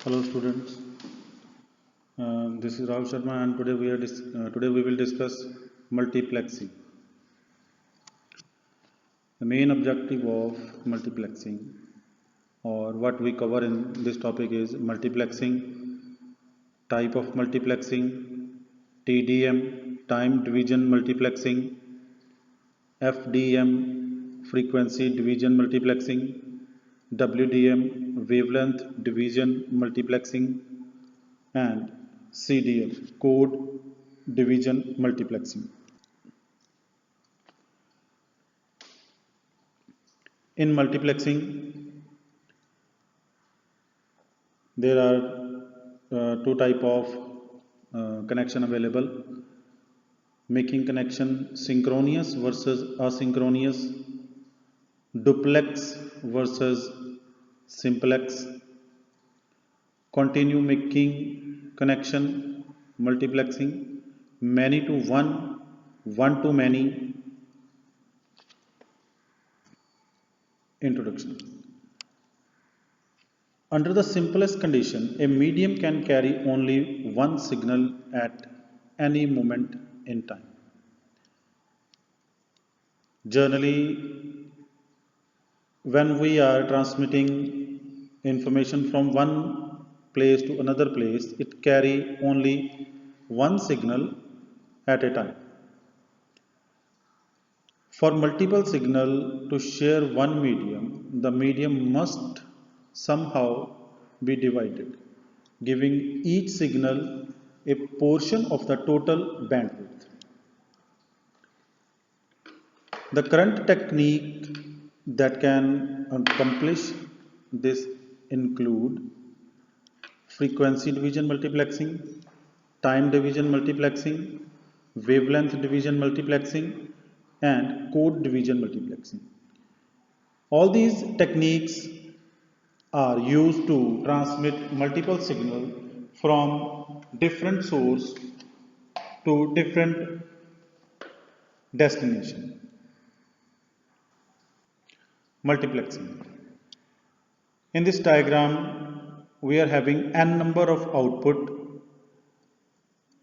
Hello students, this is Rahul Sharma and today we will discuss multiplexing. The main objective of multiplexing or what we cover in this topic is multiplexing, type of multiplexing, TDM, time division multiplexing, FDM, frequency division multiplexing, WDM, wavelength division multiplexing, and CDM, code division multiplexing. In multiplexing, there are two type of connection available: making connection synchronous versus asynchronous, duplex versus simplex, continue making connection multiplexing, many to one, one to many. Introduction. Under the simplest condition, a medium can carry only one signal at any moment in time. Generally, when we are transmitting information from one place to another place, it carry only one signal at a time. For multiple signal to share one medium, the medium must somehow be divided, giving each signal a portion of the total bandwidth. The current technique that can accomplish this include frequency division multiplexing, time division multiplexing, wavelength division multiplexing, and code division multiplexing. All these techniques are used to transmit multiple signals from different source to different destination. Multiplexing. In this diagram, we are having n number of output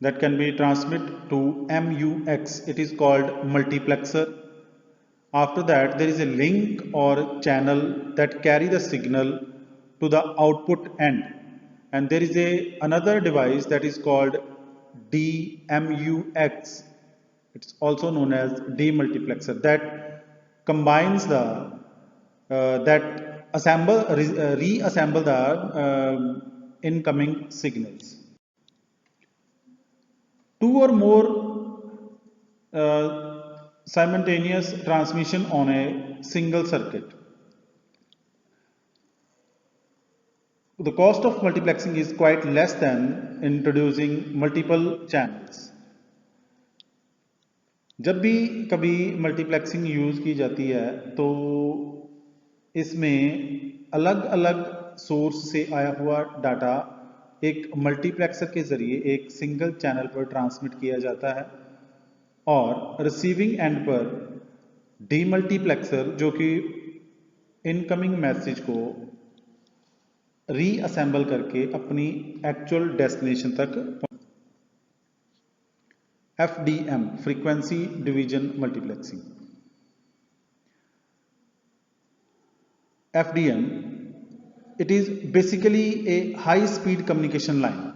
that can be transmitted to MUX. It is called multiplexer. After that, there is a link or channel that carry the signal to the output end, and there is another device that is called DMUX. It's also known as demultiplexer that combines the reassemble the incoming signals. Two or more simultaneous transmission on a single circuit. The cost of multiplexing is quite less than introducing multiple channels. जब भी कभी multiplexing use की जाती है तो इसमें अलग अलग सोर्स से आया हुआ डाटा एक मल्टीप्लेक्सर के ज़रिए एक सिंगल चैनल पर ट्रांसमिट किया जाता है और रिसीविंग एंड पर डीमल्टीप्लेक्सर जो कि इनकमिंग मैसेज को रीअसेंबल करके अपनी एक्चुअल डेस्टिनेशन तक FDM, frequency division multiplexing. FDM, it is basically a high speed communication line.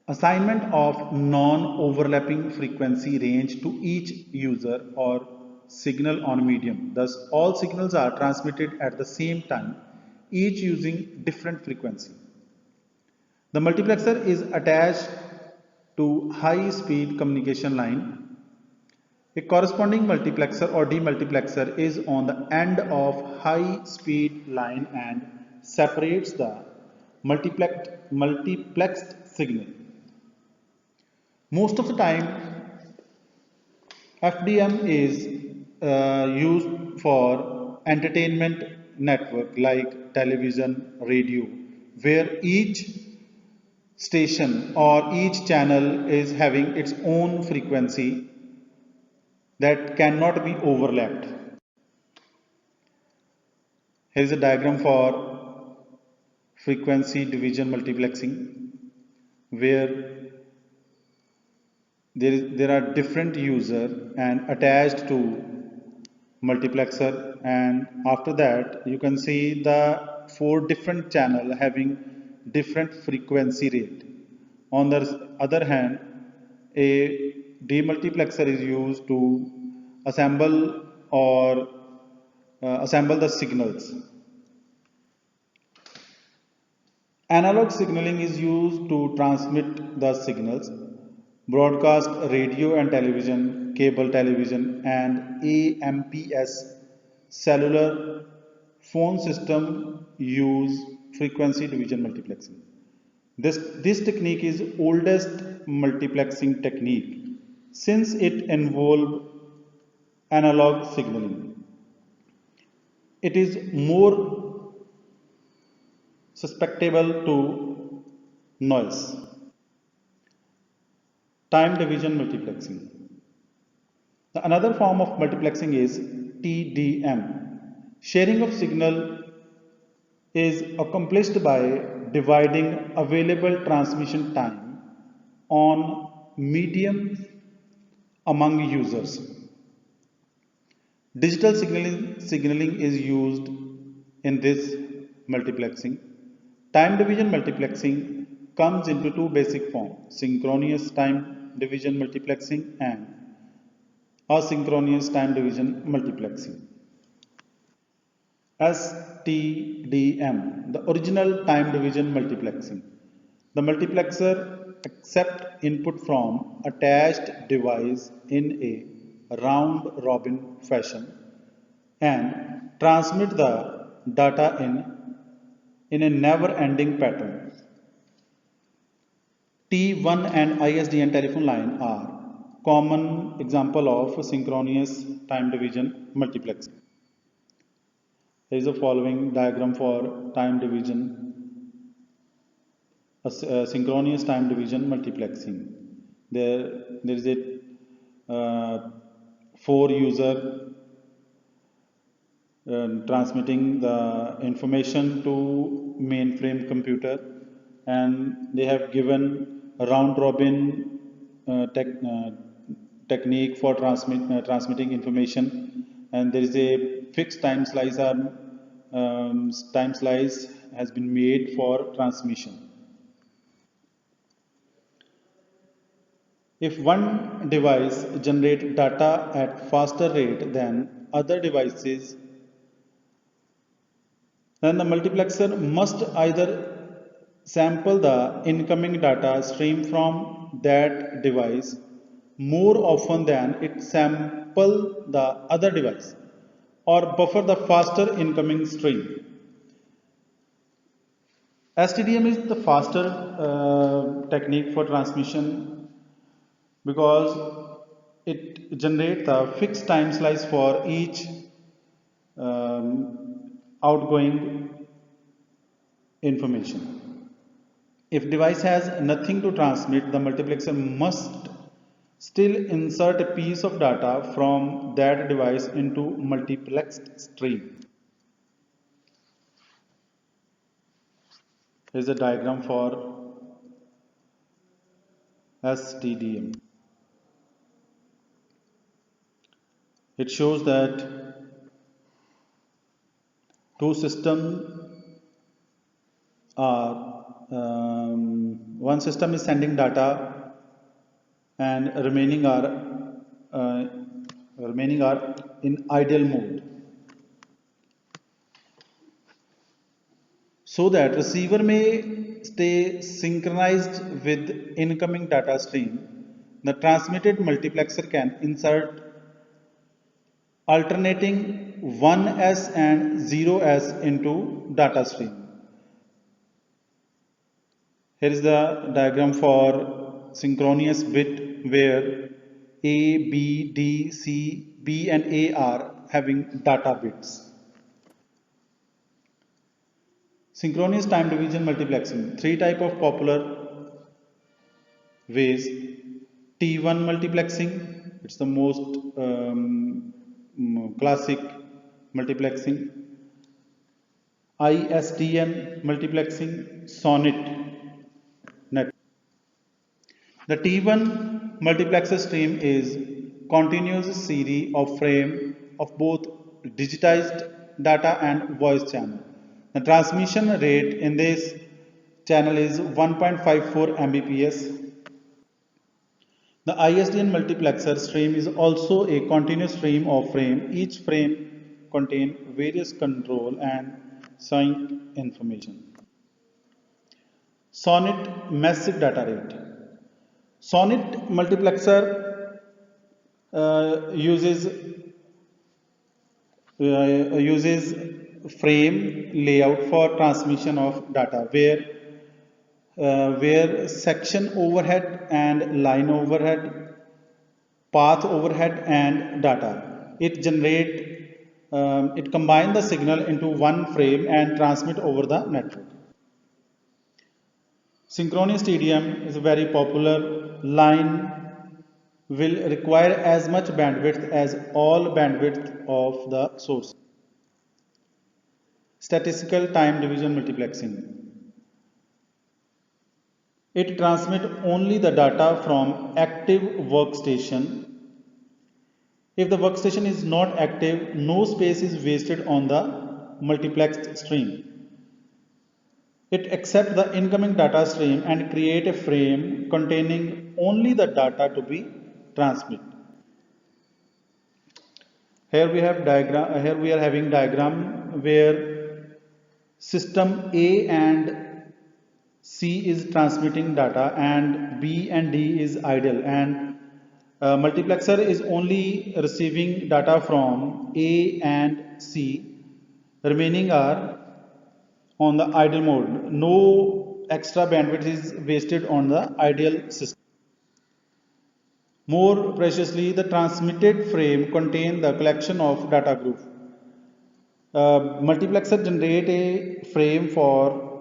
Assignment of non-overlapping frequency range to each user or signal on medium. Thus, all signals are transmitted at the same time, each using different frequency. The multiplexer is attached to high-speed communication line. A corresponding multiplexer or demultiplexer is on the end of high-speed line and separates the multiplexed signal. Most of the time, FDM is used for entertainment network like television, radio, where each station or each channel is having its own frequency that cannot be overlapped. Here is a diagram for frequency division multiplexing, where there are different user and attached to multiplexer, and after that you can see the four different channel having different frequency rate. On the other hand, a demultiplexer is used to assemble or assemble the signals. Analog signaling is used to transmit the signals. Broadcast radio and television, cable television, and AMPS cellular phone system use frequency division multiplexing. This technique is oldest multiplexing technique since it involved analog signaling. It is more susceptible to noise. Time division multiplexing. Another form of multiplexing is TDM. Sharing of signal is accomplished by dividing available transmission time on medium among users. Digital signaling is used in this multiplexing. Time division multiplexing comes into two basic forms: synchronous time division multiplexing and asynchronous time division multiplexing. STDM, the original time division multiplexing. The multiplexer accepts input from attached device in a round robin fashion and transmit the data in a never ending pattern. T1 and ISDN telephone line are common example of synchronous time division multiplexing. Here is the following diagram for time division, synchronous time division multiplexing. There is a 4 user transmitting the information to mainframe computer, and they have given a round robin technique for transmitting information, and there is a fixed time slice has been made for transmission. If one device generates data at faster rate than other devices, then the multiplexer must either sample the incoming data stream from that device more often than it sample the other device, or buffer the faster incoming stream. STDM is the faster technique for transmission because it generates the fixed time slice for each outgoing information. If device has nothing to transmit, the multiplexer must still insert a piece of data from that device into multiplexed stream. Here is a diagram for STDM. It shows that two systems are one system is sending data and remaining are in idle mode, so that receiver may stay synchronized with incoming data stream. The transmitted multiplexer can insert alternating 1s and 0s into data stream. Here is the diagram for synchronous bit where A, B, D, C, B and A are having data bits. Synchronous time division multiplexing. 3 types of popular ways. T1 multiplexing, it's the most classic multiplexing. ISDN multiplexing, SONET net. The T1 multiplexer stream is continuous series of frame of both digitized data and voice channel. The transmission rate in this channel is 1.54 Mbps. The ISDN multiplexer stream is also a continuous stream of frame. Each frame contains various control and sync information. SONET massive data rate. SONET multiplexer uses frame layout for transmission of data where section overhead and line overhead, path overhead and data. It combine the signal into one frame and transmit over the network. Synchronous TDM is a very popular line, will require as much bandwidth as all bandwidth of the source. Statistical time division multiplexing. It transmits only the data from active workstation. If the workstation is not active, no space is wasted on the multiplexed stream. It accepts the incoming data stream and create a frame containing only the data to be transmitted. Here we have diagram. Here we are having diagram where system A and C is transmitting data and B and D is idle, and multiplexer is only receiving data from A and C. Remaining are on the idle mode. No extra bandwidth is wasted on the ideal system. More preciously, the transmitted frame contains the collection of data group. Multiplexer generate a frame for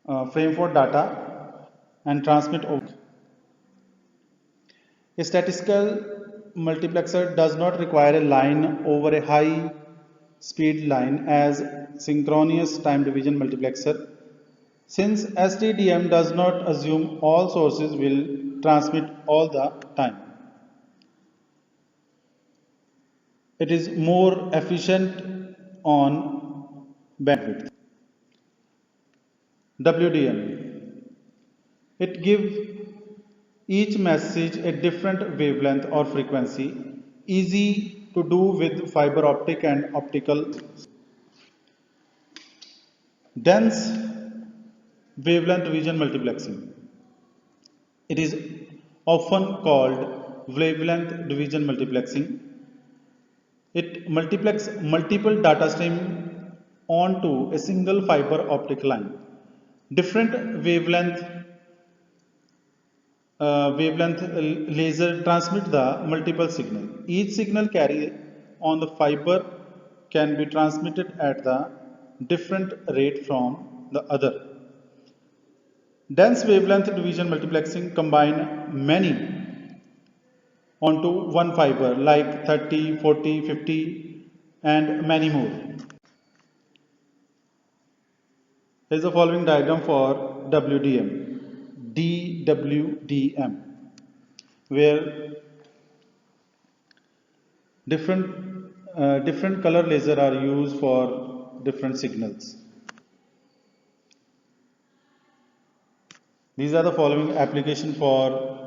data and transmit over. A statistical multiplexer does not require a line over a high speed line as synchronous time division multiplexer. Since STDM does not assume all sources will transmit all the time, it is more efficient on bandwidth. WDM. It gives each message a different wavelength or frequency, easy to do with fiber optic and optical. Dense wavelength division multiplexing. It is often called wavelength division multiplexing. It multiplexes multiple data streams onto a single fiber optic line. Different wavelength laser transmit the multiple signal. Each signal carried on the fiber can be transmitted at the different rate from the other. Dense wavelength division multiplexing combine many onto one fiber like 30, 40, 50 and many more. Here is the following diagram for WDM, DWDM, where different color laser are used for different signals. These are the following application for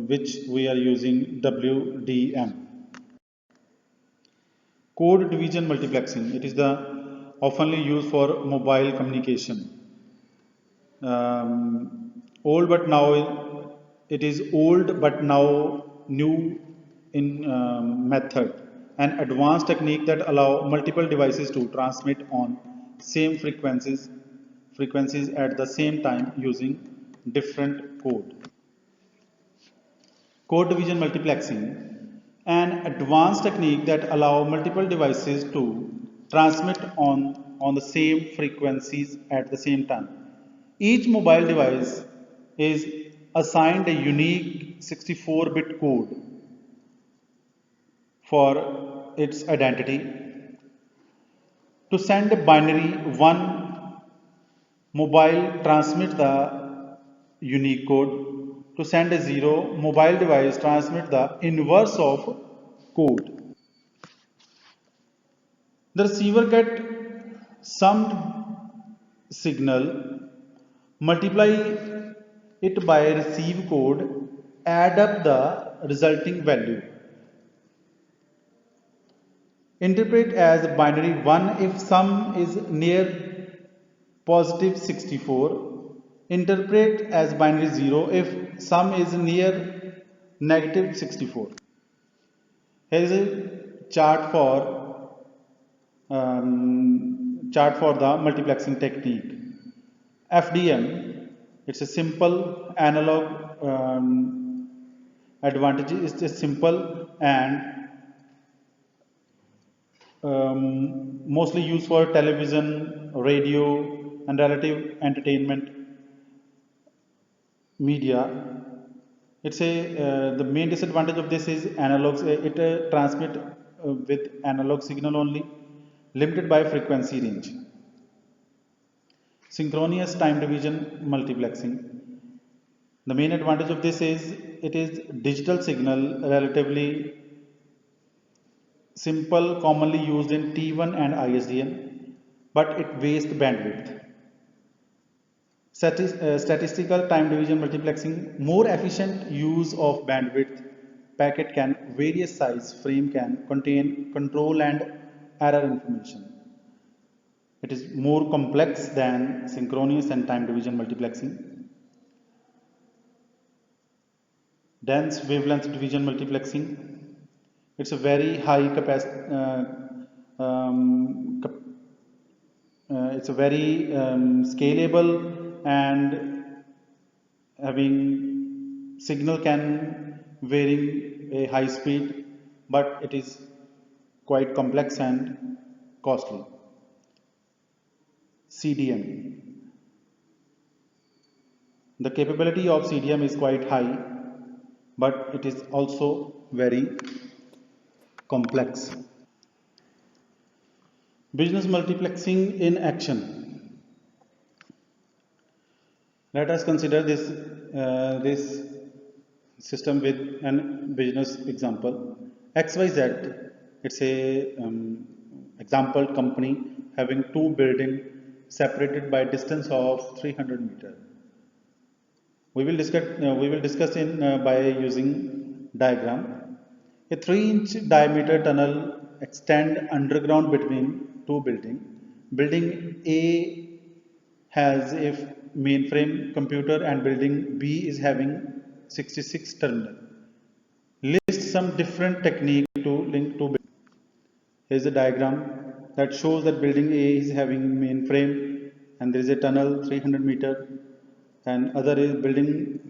which we are using WDM. Code division multiplexing. It is the oftenly used for mobile communication. Old but now it is old but now new in method. An advanced technique that allow multiple devices to transmit on same frequencies at the same time using different code. Code division multiplexing, an advanced technique that allow multiple devices to transmit on the same frequencies at the same time. Each mobile device is assigned a unique 64-bit code for its identity. To send a binary 1, mobile transmit the unique code. To send a 0, mobile device transmit the inverse of code. The receiver get summed signal, multiply it by receive code, add up the resulting value. Interpret as binary 1 if sum is near positive 64. Interpret as binary 0 if sum is near negative 64. Here is a chart for the multiplexing technique. FDM, it's a simple analog advantage. It's a simple and mostly used for television, radio, and relative entertainment media. It's a the main disadvantage of this is analogs. It transmit with analog signal only, limited by frequency range. Synchronous time division multiplexing. The main advantage of this is it is digital signal, relatively simple, commonly used in T1 and ISDN, but it wastes bandwidth. Statistical time division multiplexing, more efficient use of bandwidth. Packet can various size, frame can contain control and error information. It is more complex than synchronous and time division multiplexing. Dense wavelength division multiplexing. It's a very high capacity. It's a very scalable and having signal can vary a high speed, but it is quite complex and costly. CDM. The capability of CDM is quite high, but it is also very complex. Business multiplexing in action. Let us consider this system with an business example. XYZ, it's a example company having two buildings separated by distance of 300 meters. We will discuss by using diagram. A 3-inch diameter tunnel extend underground between two buildings. Building A has a mainframe computer and building B is having 66 terminal. List some different technique to link two buildings. Here is a diagram that shows that building A is having mainframe and there is a tunnel 300 meter, and other is building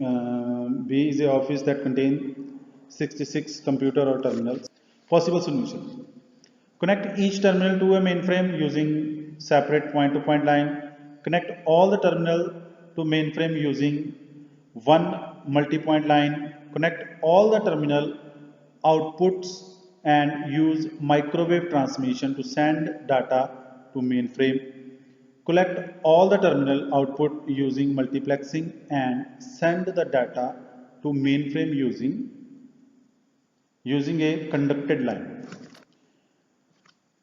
B is a office that contains 66 computer or terminals. Possible solution. Connect each terminal to a mainframe using separate point-to-point line. Connect all the terminal to mainframe using one multi-point line. Connect all the terminal outputs and use microwave transmission to send data to mainframe. Collect all the terminal output using multiplexing and send the data to mainframe using a conducted line.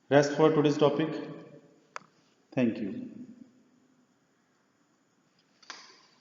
Rest for today's topic. Thank you.